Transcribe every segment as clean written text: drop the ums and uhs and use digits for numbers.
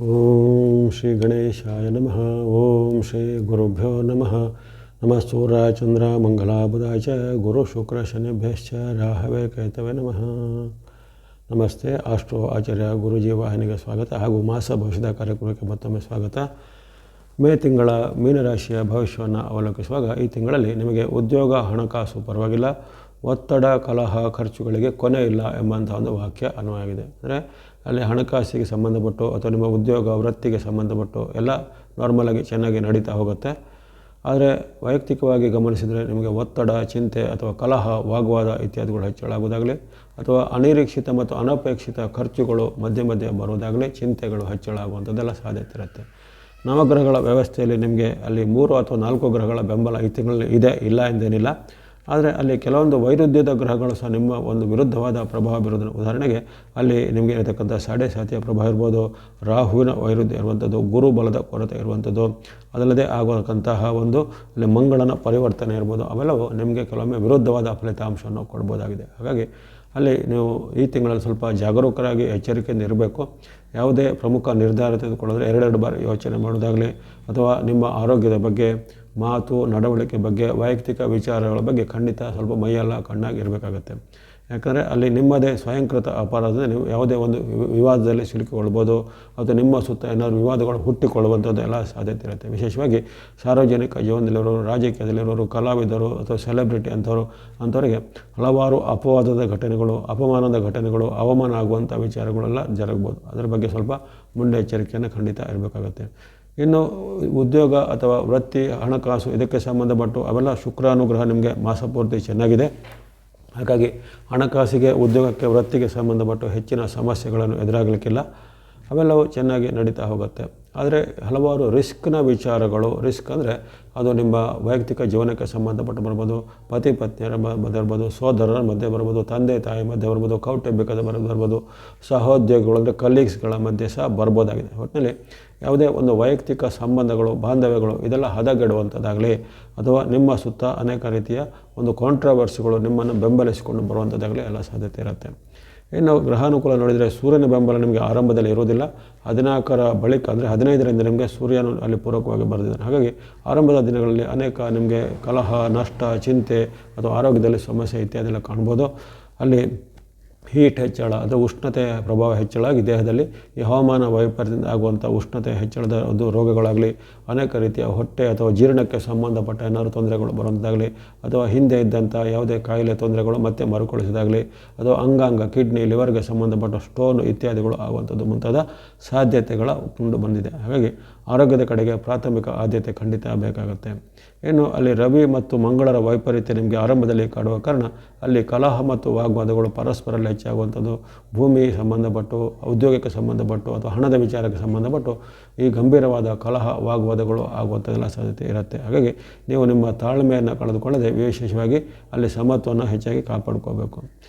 ಓಂ ಶ್ರೀ ಗಣೇಶಾಯ ನಮಃ. ಓಂ ಶ್ರೀ ಗುರುಭ್ಯೋ ನಮಃ. ನಮಃ ಸೂರ್ಯಾಯ ಚಂದ್ರ ಮಂಗಲಾಬುಧಾಯ ಚ ಗುರು ಶುಕ್ರ ಶನಿಭ್ಯಶ್ಚ ರಾಹವೇ ಕೇತವೇ ನಮಃ. ನಮಸ್ತೆ. ಆಸ್ಟ್ರೋ ಆಚಾರ್ಯ ಗುರುಜಿ ವಾಹಿನಿಗೆ ಸ್ವಾಗತ ಹಾಗೂ ಮಾಸ ಭವಿಷ್ಯದ ಕಾರ್ಯಕ್ರಮಕ್ಕೆ ಮತ್ತೊಮ್ಮೆ ಸ್ವಾಗತ. ಮೇ ತಿಂಗಳ ಮೀನರಾಶಿಯ ಭವಿಷ್ಯವನ್ನು ಅವಲೋಕಿಸುವಾಗ ಈ ತಿಂಗಳಲ್ಲಿ ನಿಮಗೆ ಉದ್ಯೋಗ, ಹಣಕಾಸು ಪರವಾಗಿಲ್ಲ, ಒತ್ತಡ, ಕಲಹ, ಖರ್ಚುಗಳಿಗೆ ಕೊನೆ ಇಲ್ಲ ಎಂಬಂಥ ಒಂದು ವಾಕ್ಯ ಅನ್ವಯವಾಗಿದೆ. ಅಂದರೆ ಅಲ್ಲಿ ಹಣಕಾಸಿಗೆ ಸಂಬಂಧಪಟ್ಟು ಅಥವಾ ನಿಮ್ಮ ಉದ್ಯೋಗ ವೃತ್ತಿಗೆ ಸಂಬಂಧಪಟ್ಟು ಎಲ್ಲ ನಾರ್ಮಲಾಗಿ ಚೆನ್ನಾಗಿ ನಡೀತಾ ಹೋಗುತ್ತೆ. ಆದರೆ ವೈಯಕ್ತಿಕವಾಗಿ ಗಮನಿಸಿದರೆ ನಿಮಗೆ ಒತ್ತಡ, ಚಿಂತೆ ಅಥವಾ ಕಲಹ, ವಾಗ್ವಾದ ಇತ್ಯಾದಿಗಳು ಹೆಚ್ಚಳಾಗುವುದಾಗಲಿ ಅಥವಾ ಅನಿರೀಕ್ಷಿತ ಮತ್ತು ಅನಪೇಕ್ಷಿತ ಖರ್ಚುಗಳು ಮಧ್ಯೆ ಮಧ್ಯೆ ಬರುವುದಾಗಲಿ, ಚಿಂತೆಗಳು ಹೆಚ್ಚಳ ಆಗುವಂಥದ್ದೆಲ್ಲ ಸಾಧ್ಯತೆ ಇರುತ್ತೆ. ನವಗ್ರಹಗಳ ವ್ಯವಸ್ಥೆಯಲ್ಲಿ ನಿಮಗೆ ಅಲ್ಲಿ 3 ಅಥವಾ 4 ಗ್ರಹಗಳ ಬೆಂಬಲ ಈ ತಿಂಗಳಲ್ಲಿ ಇದೆ, ಇಲ್ಲ ಎಂದೇನಿಲ್ಲ. ಆದರೆ ಅಲ್ಲಿ ಕೆಲವೊಂದು ವೈರುಧ್ಯದ ಗ್ರಹಗಳು ಸಹ ನಿಮ್ಮ ಒಂದು ವಿರುದ್ಧವಾದ ಪ್ರಭಾವ ಬೀರೋದನ್ನು, ಉದಾಹರಣೆಗೆ ಅಲ್ಲಿ ನಿಮಗೆ ಇರತಕ್ಕಂಥ ಸಾಡೆ ಸಾತಿಯ ಪ್ರಭಾವ ಇರ್ಬೋದು, ರಾಹುವಿನ ವೈರುಧ್ಯ ಇರುವಂಥದ್ದು, ಗುರು ಬಲದ ಕೊರತೆ ಇರುವಂಥದ್ದು, ಅದಲ್ಲದೆ ಆಗುವಂತಹ ಒಂದು ಅಲ್ಲಿ ಮಂಗಳನ ಪರಿವರ್ತನೆ ಇರ್ಬೋದು, ಅವೆಲ್ಲವೂ ನಿಮಗೆ ಕೆಲವೊಮ್ಮೆ ವಿರುದ್ಧವಾದ ಫಲಿತಾಂಶವನ್ನು ಕೊಡ್ಬೋದಾಗಿದೆ. ಹಾಗಾಗಿ ಅಲ್ಲಿ ನೀವು ಈ ತಿಂಗಳಲ್ಲಿ ಸ್ವಲ್ಪ ಜಾಗರೂಕರಾಗಿ ಎಚ್ಚರಿಕೆಯಿಂದ ಇರಬೇಕು. ಯಾವುದೇ ಪ್ರಮುಖ ನಿರ್ಧಾರ ತೆಗೆದುಕೊಳ್ಳೋದ್ರೆ 2 ಬಾರಿ ಯೋಚನೆ ಮಾಡೋದಾಗಲಿ ಅಥವಾ ನಿಮ್ಮ ಆರೋಗ್ಯದ ಬಗ್ಗೆ, ಮಾತು ನಡವಳಿಕೆ ಬಗ್ಗೆ, ವೈಯಕ್ತಿಕ ವಿಚಾರಗಳ ಬಗ್ಗೆ ಖಂಡಿತ ಸ್ವಲ್ಪ ಮೈಯೆಲ್ಲ ಕಣ್ಣಾಗಿ ಇರಬೇಕಾಗತ್ತೆ. ಯಾಕಂದರೆ ಅಲ್ಲಿ ನಿಮ್ಮದೇ ಸ್ವಯಂಕೃತ ಅಪರಾಧದಿಂದ ನೀವು ಯಾವುದೇ ಒಂದು ವಿವಾದದಲ್ಲಿ ಸಿಲುಕಿಕೊಳ್ಬೋದು ಅಥವಾ ನಿಮ್ಮ ಸುತ್ತ ಏನಾದರೂ ವಿವಾದಗಳು ಹುಟ್ಟಿಕೊಳ್ಳುವಂಥದ್ದು ಎಲ್ಲ ಸಾಧ್ಯತೆ ಇರುತ್ತೆ. ವಿಶೇಷವಾಗಿ ಸಾರ್ವಜನಿಕ ಜೀವನದಲ್ಲಿರೋರು, ರಾಜಕೀಯದಲ್ಲಿರೋರು, ಕಲಾವಿದರು ಅಥವಾ ಸೆಲೆಬ್ರಿಟಿ ಅಂಥವರಿಗೆ ಹಲವಾರು ಅಪವಾದದ ಘಟನೆಗಳು, ಅಪಮಾನದ ಘಟನೆಗಳು, ಅವಮಾನ ಆಗುವಂಥ ವಿಚಾರಗಳೆಲ್ಲ ಜರುಗ್ಬೋದು. ಅದರ ಬಗ್ಗೆ ಸ್ವಲ್ಪ ಮುನ್ನೆಚ್ಚರಿಕೆಯನ್ನು ಖಂಡಿತ ಇರಬೇಕಾಗತ್ತೆ. ಇನ್ನು ಉದ್ಯೋಗ ಅಥವಾ ವೃತ್ತಿ, ಹಣಕಾಸು ಇದಕ್ಕೆ ಸಂಬಂಧಪಟ್ಟು ಅವೆಲ್ಲ ಶುಕ್ರಾನುಗ್ರಹ ನಿಮಗೆ ಮಾಸಪೂರ್ತಿ ಚೆನ್ನಾಗಿದೆ. ಹಾಗಾಗಿ ಹಣಕಾಸಿಗೆ, ಉದ್ಯೋಗಕ್ಕೆ, ವೃತ್ತಿಗೆ ಸಂಬಂಧಪಟ್ಟು ಹೆಚ್ಚಿನ ಸಮಸ್ಯೆಗಳನ್ನು ಎದುರಾಗಲಿಕ್ಕಿಲ್ಲ. ಅವೆಲ್ಲವೂ ಚೆನ್ನಾಗಿ ನಡೀತಾ ಹೋಗುತ್ತೆ. ಆದರೆ ಹಲವಾರು ರಿಸ್ಕ್ನ ವಿಚಾರಗಳು, ರಿಸ್ಕ್ ಅಂದರೆ ಅದು ನಿಮ್ಮ ವೈಯಕ್ತಿಕ ಜೀವನಕ್ಕೆ ಸಂಬಂಧಪಟ್ಟು ಬರ್ಬೋದು, ಪತಿ ಪತ್ನಿಯರ ಮಧ್ಯೆ ಬರ್ಬೋದು, ಸೋದರರ ಮಧ್ಯೆ ಬರ್ಬೋದು, ತಂದೆ ತಾಯಿ ಮಧ್ಯೆ ಬರ್ಬೋದು, ಕೌಟುಂಬಿಕದ ಬರ್ಬೋದು, ಸಹೋದ್ಯೋಗಿಗಳು ಅಂದರೆ ಕಲೀಗ್ಸ್ಗಳ ಮಧ್ಯೆ ಸಹ ಬರ್ಬೋದಾಗಿದೆ. ಒಟ್ಟಿನಲ್ಲಿ ಯಾವುದೇ ಒಂದು ವೈಯಕ್ತಿಕ ಸಂಬಂಧಗಳು, ಬಾಂಧವ್ಯಗಳು ಇದೆಲ್ಲ ಹದಗೆಡುವಂಥದ್ದಾಗಲಿ ಅಥವಾ ನಿಮ್ಮ ಸುತ್ತ ಅನೇಕ ರೀತಿಯ ಒಂದು ಕಾಂಟ್ರವರ್ಸಿಗಳು ನಿಮ್ಮನ್ನು ಬೆಂಬಲಿಸಿಕೊಂಡು ಬರುವಂಥದ್ದಾಗಲಿ ಎಲ್ಲ ಸಾಧ್ಯತೆ ಇರುತ್ತೆ. ಇನ್ನು ಗ್ರಹಾನುಕೂಲ ನೋಡಿದರೆ ಸೂರ್ಯನ ಬೆಂಬಲ ನಿಮಗೆ ಆರಂಭದಲ್ಲಿ ಇರೋದಿಲ್ಲ. 14ರ ಬಳಿಕ ಅಂದರೆ 15ರಿಂದ ನಿಮಗೆ ಸೂರ್ಯನು ಅಲ್ಲಿ ಪೂರಕವಾಗಿ ಬರೆದಿದ್ದಾನೆ. ಹಾಗಾಗಿ ಆರಂಭದ ದಿನಗಳಲ್ಲಿ ಅನೇಕ ನಿಮಗೆ ಕಲಹ, ನಷ್ಟ, ಚಿಂತೆ ಅಥವಾ ಆರೋಗ್ಯದಲ್ಲಿ ಸಮಸ್ಯೆ ಇತ್ಯಾದೆಲ್ಲ ಕಾಣ್ಬೋದು. ಅಲ್ಲಿ ಹೀಟ್ ಹೆಚ್ಚಳ ಅಥವಾ ಉಷ್ಣತೆಯ ಪ್ರಭಾವ ಹೆಚ್ಚಳಾಗಿ ದೇಹದಲ್ಲಿ ಈ ಹವಾಮಾನ ವೈಪರೀತ್ಯದಿಂದ ಆಗುವಂಥ ಉಷ್ಣತೆ ಹೆಚ್ಚಳದ ಒಂದು ರೋಗಗಳಾಗಲಿ, ಅನೇಕ ರೀತಿಯ ಹೊಟ್ಟೆ ಅಥವಾ ಜೀರ್ಣಕ್ಕೆ ಸಂಬಂಧಪಟ್ಟ ಏನಾದರೂ ತೊಂದರೆಗಳು ಬರುವಂಥದ್ದಾಗಲಿ ಅಥವಾ ಹಿಂದೆ ಇದ್ದಂಥ ಯಾವುದೇ ಕಾಯಿಲೆ ತೊಂದರೆಗಳು ಮತ್ತೆ ಮರುಕಳಿಸಿದಾಗಲಿ ಅಥವಾ ಅಂಗಾಂಗ, ಕಿಡ್ನಿ, ಲಿವರ್ಗೆ ಸಂಬಂಧಪಟ್ಟ ಸ್ಟೋನ್ ಇತ್ಯಾದಿಗಳು ಆಗುವಂಥದ್ದು ಮುಂತಾದ ಸಾಧ್ಯತೆಗಳ ಕಂಡು ಬಂದಿದೆ. ಹಾಗಾಗಿ ಆರೋಗ್ಯದ ಕಡೆಗೆ ಪ್ರಾಥಮಿಕ ಆದ್ಯತೆ ಖಂಡಿತ ಬೇಕಾಗುತ್ತೆ. ಇನ್ನು ಅಲ್ಲಿ ರವಿ ಮತ್ತು ಮಂಗಳರ ವೈಪರೀತ್ಯ ನಿಮಗೆ ಆರಂಭದಲ್ಲಿ ಕಾಡುವ ಕಾರಣ ಅಲ್ಲಿ ಕಲಹ ಮತ್ತು ವಾಗ್ವಾದಗಳು ಪರಸ್ಪರಲ್ಲಿ ಹೆಚ್ಚಾಗುವಂಥದ್ದು, ಭೂಮಿ ಸಂಬಂಧಪಟ್ಟು, ಉದ್ಯೋಗಕ್ಕೆ ಸಂಬಂಧಪಟ್ಟು ಅಥವಾ ಹಣದ ವಿಚಾರಕ್ಕೆ ಸಂಬಂಧಪಟ್ಟು ಈ ಗಂಭೀರವಾದ ಕಲಹ, ವಾಗ್ವಾದಗಳು ಆಗುವಂಥದ್ದೆಲ್ಲ ಸಾಧ್ಯತೆ ಇರುತ್ತೆ. ಹಾಗಾಗಿ ನೀವು ನಿಮ್ಮ ತಾಳ್ಮೆಯನ್ನು ಕಳೆದುಕೊಳ್ಳದೆ ವಿಶೇಷವಾಗಿ ಅಲ್ಲಿ ಸಮತ್ವವನ್ನು ಹೆಚ್ಚಾಗಿ ಕಾಪಾಡ್ಕೋಬೇಕು.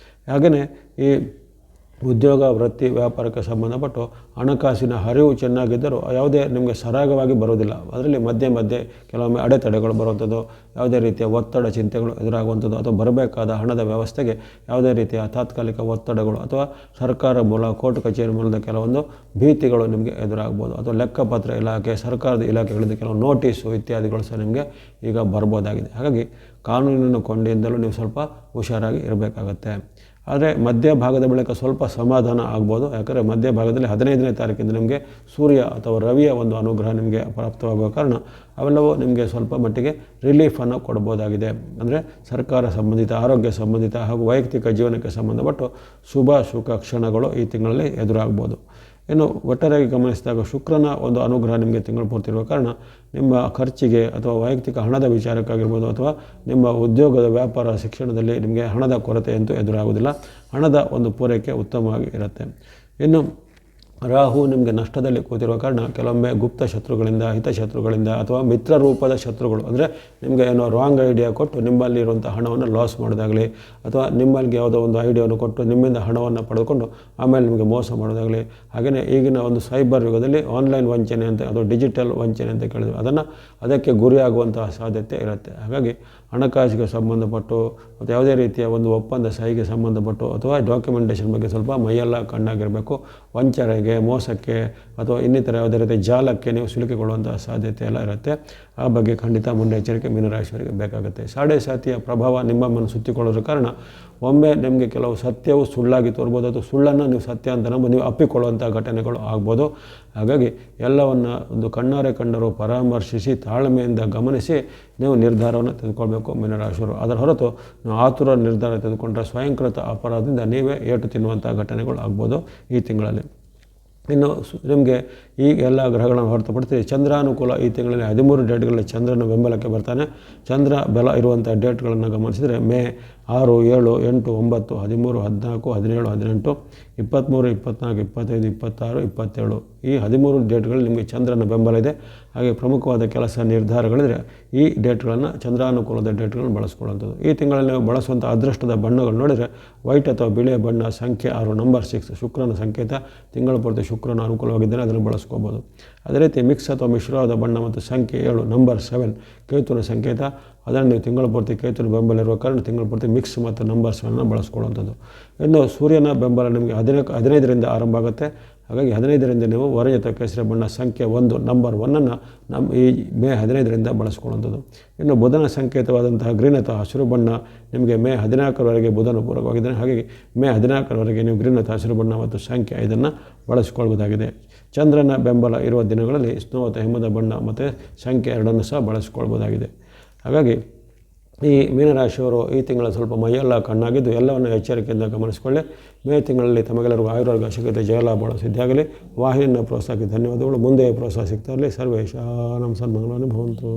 ಹಾಗೆಯೇ ಈ ಉದ್ಯೋಗ, ವೃತ್ತಿ, ವ್ಯಾಪಾರಕ್ಕೆ ಸಂಬಂಧಪಟ್ಟು ಹಣಕಾಸಿನ ಹರಿವು ಚೆನ್ನಾಗಿದ್ದರೂ ಯಾವುದೇ ನಿಮಗೆ ಸರಾಗವಾಗಿ ಬರೋದಿಲ್ಲ. ಅದರಲ್ಲಿ ಮಧ್ಯೆ ಮಧ್ಯೆ ಕೆಲವೊಮ್ಮೆ ಅಡೆತಡೆಗಳು ಬರುವಂಥದ್ದು, ಯಾವುದೇ ರೀತಿಯ ಒತ್ತಡ, ಚಿಂತೆಗಳು ಎದುರಾಗುವಂಥದ್ದು ಅಥವಾ ಬರಬೇಕಾದ ಹಣದ ವ್ಯವಸ್ಥೆಗೆ ಯಾವುದೇ ರೀತಿಯ ತಾತ್ಕಾಲಿಕ ಒತ್ತಡಗಳು ಅಥವಾ ಸರ್ಕಾರ ಮೂಲ, ಕೋರ್ಟ್ ಕಚೇರಿ ಮೂಲದ ಕೆಲವೊಂದು ಭೀತಿಗಳು ನಿಮಗೆ ಎದುರಾಗ್ಬೋದು. ಅಥವಾ ಲೆಕ್ಕಪತ್ರ ಇಲಾಖೆ, ಸರ್ಕಾರದ ಇಲಾಖೆಗಳಿಂದ ಕೆಲವು ನೋಟಿಸು ಇತ್ಯಾದಿಗಳು ಸಹ ನಿಮಗೆ ಈಗ ಬರ್ಬೋದಾಗಿದೆ. ಹಾಗಾಗಿ ಕಾನೂನಿನ ಕೊಂಡಿಯಿಂದಲೂ ನೀವು ಸ್ವಲ್ಪ ಹುಷಾರಾಗಿ ಇರಬೇಕಾಗತ್ತೆ. ಆದರೆ ಮಧ್ಯಭಾಗದ ಬಳಿಕ ಸ್ವಲ್ಪ ಸಮಾಧಾನ ಆಗ್ಬೋದು. ಯಾಕಂದರೆ ಮಧ್ಯಭಾಗದಲ್ಲಿ 15ನೇ ತಾರೀಕಿಂದ ನಿಮಗೆ ಸೂರ್ಯ ಅಥವಾ ರವಿಯ ಒಂದು ಅನುಗ್ರಹ ನಿಮಗೆ ಪ್ರಾಪ್ತವಾಗುವ ಕಾರಣ ಅವೆಲ್ಲವೂ ನಿಮಗೆ ಸ್ವಲ್ಪ ಮಟ್ಟಿಗೆ ರಿಲೀಫನ್ನು ಕೊಡ್ಬೋದಾಗಿದೆ. ಅಂದರೆ ಸರ್ಕಾರ ಸಂಬಂಧಿತ, ಆರೋಗ್ಯ ಸಂಬಂಧಿತ ಹಾಗೂ ವೈಯಕ್ತಿಕ ಜೀವನಕ್ಕೆ ಸಂಬಂಧಪಟ್ಟು ಶುಭ ಸುಖ ಕ್ಷಣಗಳು ಈ ತಿಂಗಳಲ್ಲಿ ಎದುರಾಗ್ಬೋದು. ಇನ್ನು ಒಟ್ಟಾರೆಯಾಗಿ ಗಮನಿಸಿದಾಗ ಶುಕ್ರನ ಒಂದು ಅನುಗ್ರಹ ನಿಮಗೆ ತಿಂಗಳು ಪೂರ್ತಿ ಇರುವ ಕಾರಣ ನಿಮ್ಮ ಖರ್ಚಿಗೆ ಅಥವಾ ವೈಯಕ್ತಿಕ ಹಣದ ವಿಚಾರಕ್ಕಾಗಿರ್ಬೋದು ಅಥವಾ ನಿಮ್ಮ ಉದ್ಯೋಗದ, ವ್ಯಾಪಾರ, ಶಿಕ್ಷಣದಲ್ಲಿ ನಿಮಗೆ ಹಣದ ಕೊರತೆ ಅಂತೂ ಎದುರಾಗುವುದಿಲ್ಲ. ಹಣದ ಒಂದು ಪೂರೈಕೆ ಉತ್ತಮವಾಗಿ ಇರುತ್ತೆ. ಇನ್ನು ರಾಹು ನಿಮಗೆ ನಷ್ಟದಲ್ಲಿ ಕೂತಿರುವ ಕಾರಣ ಕೆಲವೊಮ್ಮೆ ಗುಪ್ತ ಶತ್ರುಗಳಿಂದ, ಹಿತಶತ್ರುಗಳಿಂದ ಅಥವಾ ಮಿತ್ರ ರೂಪದ ಶತ್ರುಗಳು ಅಂದರೆ ನಿಮಗೆ ಏನೋ ರಾಂಗ್ ಐಡಿಯಾ ಕೊಟ್ಟು ನಿಮ್ಮಲ್ಲಿ ಇರುವಂಥ ಹಣವನ್ನು ಲಾಸ್ ಮಾಡೋದಾಗಲಿ ಅಥವಾ ನಿಮ್ಮಲ್ಲಿಗೆ ಯಾವುದೋ ಒಂದು ಐಡಿಯಾವನ್ನು ಕೊಟ್ಟು ನಿಮ್ಮಿಂದ ಹಣವನ್ನು ಪಡೆದುಕೊಂಡು ಆಮೇಲೆ ನಿಮಗೆ ಮೋಸ ಮಾಡೋದಾಗಲಿ. ಹಾಗೆಯೇ ಈಗಿನ ಒಂದು ಸೈಬರ್ ಯುಗದಲ್ಲಿ ಆನ್ಲೈನ್ ವಂಚನೆ ಅಂತ, ಅದು ಡಿಜಿಟಲ್ ವಂಚನೆ ಅಂತ ಕೇಳಿದ್ರು, ಅದಕ್ಕೆ ಗುರಿಯಾಗುವಂತಹ ಸಾಧ್ಯತೆ ಇರುತ್ತೆ. ಹಾಗಾಗಿ ಹಣಕಾಸಿಗೆ ಸಂಬಂಧಪಟ್ಟು ಮತ್ತು ಯಾವುದೇ ರೀತಿಯ ಒಂದು ಒಪ್ಪಂದ ಸಹಿಗೆ ಸಂಬಂಧಪಟ್ಟು ಅಥವಾ ಡಾಕ್ಯುಮೆಂಟೇಷನ್ ಬಗ್ಗೆ ಸ್ವಲ್ಪ ಮೈಯೆಲ್ಲ ಕಣ್ಣಾಗಿರಬೇಕು. ವಂಚನೆಗೆ, ಮೋಸಕ್ಕೆ ಅಥವಾ ಇನ್ನಿತರ ಯಾವುದೇ ರೀತಿಯ ಜಾಲಕ್ಕೆ ನೀವು ಸಿಲುಕಿಕೊಳ್ಳುವಂಥ ಸಾಧ್ಯತೆ ಎಲ್ಲ ಇರುತ್ತೆ. ಆ ಬಗ್ಗೆ ಖಂಡಿತ ಮುನ್ನೆಚ್ಚರಿಕೆ ಮೀನರಾಶಿಯವರಿಗೆ ಬೇಕಾಗುತ್ತೆ. ಸಾಡೆಸಾತಿಯ ಪ್ರಭಾವ ನಿಮ್ಮನ್ನು ಸುತ್ತಿಕೊಳ್ಳೋದ್ರ ಕಾರಣ ಒಮ್ಮೆ ನಿಮಗೆ ಕೆಲವು ಸತ್ಯವು ಸುಳ್ಳಾಗಿ ತೋರ್ಬೋದು, ಅಥವಾ ಸುಳ್ಳನ್ನು ನೀವು ಸತ್ಯ ಅಂತ ನಂಬಿ ನೀವು ಅಪ್ಪಿಕೊಳ್ಳುವಂಥ ಘಟನೆಗಳು ಆಗ್ಬೋದು. ಹಾಗಾಗಿ ಎಲ್ಲವನ್ನು ಒಂದು ಕಣ್ಣಾರೆ ಕಂಡರೂ ಪರಾಮರ್ಶಿಸಿ ತಾಳ್ಮೆಯಿಂದ ಗಮನಿಸಿ ನೀವು ನಿರ್ಧಾರವನ್ನು ತೆಗೆದುಕೊಳ್ಬೇಕು ಮೀನರಾಶಿಯವರು. ಅದರ ಹೊರತು ನೀವು ಆತುರ ನಿರ್ಧಾರ ತೆಗೆದುಕೊಂಡ್ರೆ ಸ್ವಯಂಕೃತ ಅಪರಾಧದಿಂದ ನೀವೇ ಏಟು ತಿನ್ನುವಂಥ ಘಟನೆಗಳು ಆಗ್ಬೋದು ಈ ತಿಂಗಳಲ್ಲಿ. ಇನ್ನು ನಿಮಗೆ ಈ ಎಲ್ಲ ಗ್ರಹಗಳನ್ನು ಹೊರತುಪಡಿಸಿ ಚಂದ್ರಾನುಕೂಲ ಈ ತಿಂಗಳಲ್ಲಿ 13 ಡೇಟ್ಗಳಲ್ಲಿ ಚಂದ್ರನ ಬೆಂಬಲಕ್ಕೆ ಬರ್ತಾನೆ. ಚಂದ್ರ ಬಲ ಇರುವಂಥ ಡೇಟ್ಗಳನ್ನು ಗಮನಿಸಿದರೆ ಮೇ 6, 7, 8, 9, 13, 14, 17, 18, 23, 24, 25, 26, 27 ಈ 13 ಡೇಟ್ಗಳಲ್ಲಿ ನಿಮಗೆ ಚಂದ್ರನ ಬೆಂಬಲ ಇದೆ. ಹಾಗೆ ಪ್ರಮುಖವಾದ ಕೆಲಸ ನಿರ್ಧಾರಗಳಿದ್ರೆ ಈ ಡೇಟ್ಗಳನ್ನು ಚಂದ್ರಾನುಕೂಲದ ಡೇಟ್ಗಳನ್ನು ಬಳಸ್ಕೊಳ್ಳುವಂಥದ್ದು. ಈ ತಿಂಗಳಲ್ಲಿ ನೀವು ಬಳಸುವಂಥ ಅದೃಷ್ಟದ ಬಣ್ಣಗಳು ನೋಡಿದರೆ ವೈಟ್ ಅಥವಾ ಬಿಳಿಯ ಬಣ್ಣ, ಸಂಖ್ಯೆ 6, ನಂಬರ್ 6 ಶುಕ್ರನ ಸಂಕೇತ. ತಿಂಗಳ ಪೂರ್ತಿ ಶುಕ್ರನ ಅನುಕೂಲವಾಗಿದ್ದರೆ ಅದನ್ನು ಬಳಸ್ಕೋಬೋದು. ಅದೇ ರೀತಿ ಮಿಕ್ಸ್ ಅಥವಾ ಮಿಶ್ರವಾದ ಬಣ್ಣ ಮತ್ತು ಸಂಖ್ಯೆ 7, ನಂಬರ್ 7 ಕೇತುವಿನ ಸಂಕೇತ. ಅದನ್ನು ನೀವು ತಿಂಗಳ ಪೂರ್ತಿ ಕೇತುವಿನ ಬೆಂಬಲ ಇರುವ ಕಾರಣ ತಿಂಗಳ ಪೂರ್ತಿ ಮಿಕ್ಸ್ ಮತ್ತು ನಂಬರ್ 7 ಬಳಸ್ಕೊಳ್ಳುವಂಥದ್ದು. ಇನ್ನು ಸೂರ್ಯನ ಬೆಂಬಲ ನಿಮಗೆ 15ರಿಂದ ಆರಂಭ ಆಗುತ್ತೆ. ಹಾಗಾಗಿ 15ರಿಂದ ನೀವು ವರೆಯ ಅಥವಾ ಕೇಸರಿ ಬಣ್ಣ, ಸಂಖ್ಯೆ 1, ನಂಬರ್ 1 ಈ ಮೇ 15ರಿಂದ ಬಳಸ್ಕೊಳ್ಳುವಂಥದ್ದು. ಇನ್ನು ಬುಧನ ಸಂಕೇತವಾದಂತಹ ಗ್ರೀನ್ ಅಥವಾ ಹಸಿರು ಬಣ್ಣ ನಿಮಗೆ ಮೇ 14ರವರೆಗೆ ಬುಧನ ಪೂರಕವಾಗಿದ್ದಾನೆ. ಹಾಗಾಗಿ ಮೇ 14ರವರೆಗೆ ನೀವು ಗ್ರೀನ್ ಅಥವಾ ಹಸಿರು ಬಣ್ಣ ಮತ್ತು ಸಂಖ್ಯೆ 5 ಬಳಸಿಕೊಳ್ಳಬಹುದಾಗಿದೆ. ಚಂದ್ರನ ಬೆಂಬಲ ಇರುವ ದಿನಗಳಲ್ಲಿ ಸ್ನೋ ಅಥವಾ ಹಿಮದ ಬಣ್ಣ ಮತ್ತು ಸಂಖ್ಯೆ 2 ಸಹ ಬಳಸಿಕೊಳ್ಬೋದಾಗಿದೆ. ಹಾಗಾಗಿ ಈ ಮೀನರಾಶಿಯವರು ಈ ತಿಂಗಳ ಸ್ವಲ್ಪ ಮೈಯೆಲ್ಲ ಕಣ್ಣಾಗಿದ್ದು ಎಲ್ಲವನ್ನು ಎಚ್ಚರಿಕೆಯಿಂದ ಗಮನಿಸಿಕೊಳ್ಳಿ. ಮೇ ತಿಂಗಳಲ್ಲಿ ತಮಗೆಲ್ಲರಿಗೂ ಆಯುರ್ವೇದ ಶಕ್ತಿ ಜಯಲಾಭಗಳು ಸಿದ್ಧಿಯಾಗಲಿ. ವಾಹಿನಿಯನ್ನು ಪ್ರೋತ್ಸಾಹಕ್ಕೆ ಧನ್ಯವಾದಗಳು. ಮುಂದೆ ಪ್ರೋತ್ಸಾಹ ಸಿಗ್ತಾ ಇರಲಿ. ಸರ್ವೇಶಾನಂ ಸನ್ಮಂಗಳಾನಿ ಭವಂತು.